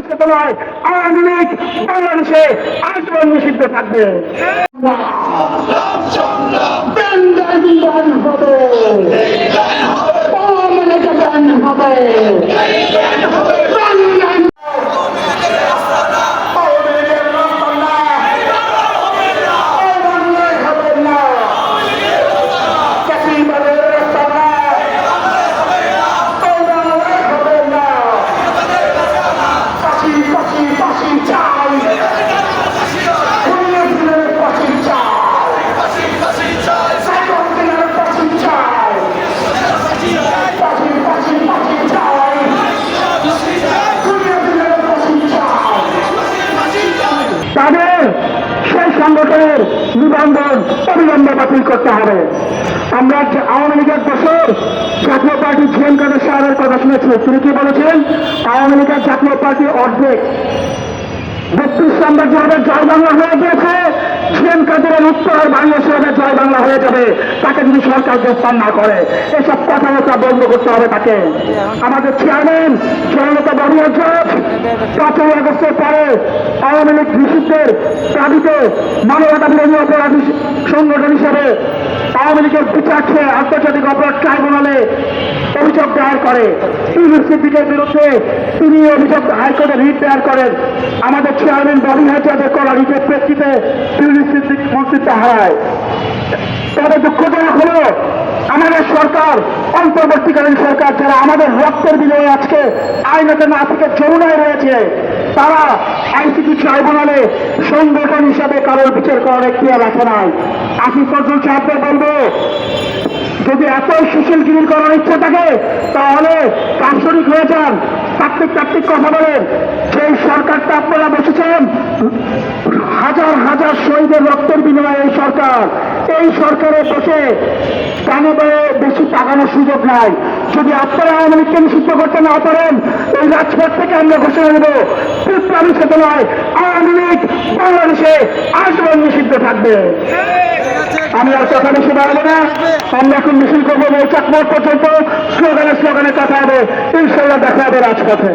চেতনায় আওয়ামী লীগ বাংলাদেশে আজীবন নিষিদ্ধ থাকবে। তাদের সেই সংগঠনের নিবন্ধন অবিলম্বে বাতিল করতে হবে। আমরা আওয়ামী লীগের বছর জাতীয় পার্টি জিএম কাদের সাহেবের কথা শুনেছি। তিনি কি বলেছেন? আওয়ামী লীগের জাতীয় পার্টি অর্ধেক 32 সাম্রাজ্য হবে জয় বাংলা হয়ে গিয়েছে, জিএম কাদেরের উত্তর বাংলাদেশ হবে জয় বাংলা হয়ে যাবে তাকে যদি সরকার গ্রেফতার না করে। এসব কথাবার্তা বন্ধ করতে হবে তাকে। আমাদের চেয়ারম্যান জননেতা ববি আজম 5ই আগস্টের পরে আওয়ামী লীগ নিষিদ্ধের দাবিতে মানবতা বিরোধী অপরাধী সংগঠন হিসেবে আওয়ামী লীগের বিচার চেয়ে আন্তর্জাতিক অপরাধ ট্রাইব্যুনালে অভিযোগ দায়ের করে। ইউনুস সিদ্দিকের বিরুদ্ধে তিনি অভিযোগ হাইকোর্টে রিট দায়ের করেন। আমাদের চেয়ারম্যান ববি আজমের করা রিটের প্রেক্ষিতে ইউনুস সিদ্দিক মন্ত্রিত্ব হারায়। তবে দুঃখজনক হলো আমাদের সরকার, অন্তর্বর্তীকালীন সরকার, যারা আমাদের রক্তের বিনিময়ে আজকে আইনতে না থেকে যমুনায় রয়েছে, তারা আইসিটি ট্রাইব্যুনালে সংগঠন হিসাবে কারোর বিচার করার এখতিয়ার রাখে নাই। আসিফ নজরুল সাহেবদের বলবো, যদি এত সুশীলগিরি করার ইচ্ছা থাকে তাহলে দার্শনিক হয়ে যান, তাত্ত্বিক কথা বলেন। সেই সরকারটা আপনারা বসেছেন হাজার হাজার শহীদের রক্তের বিনিময়ে এই সরকার, এই সরকারে বসে কেন বেশি টাকানোর সুযোগ নাই। যদি আপনারা আওয়ামী লীগকে নিষিদ্ধ করতে না পারেন, এই রাজপথ থেকে আমরা ঘোষণা দেব বিপ্লবী চেতনায় আওয়ামী লীগ বাংলাদেশে আজীবন নিষিদ্ধ থাকবে। আমি আর কথা বেশি বাড়বো না। আমরা এখন মিছিল করবো মৌচাক মোড় পর্যন্ত, স্লোগানে কথা হবে। ইনশাল্লাহ দেখা হবে রাজপথে।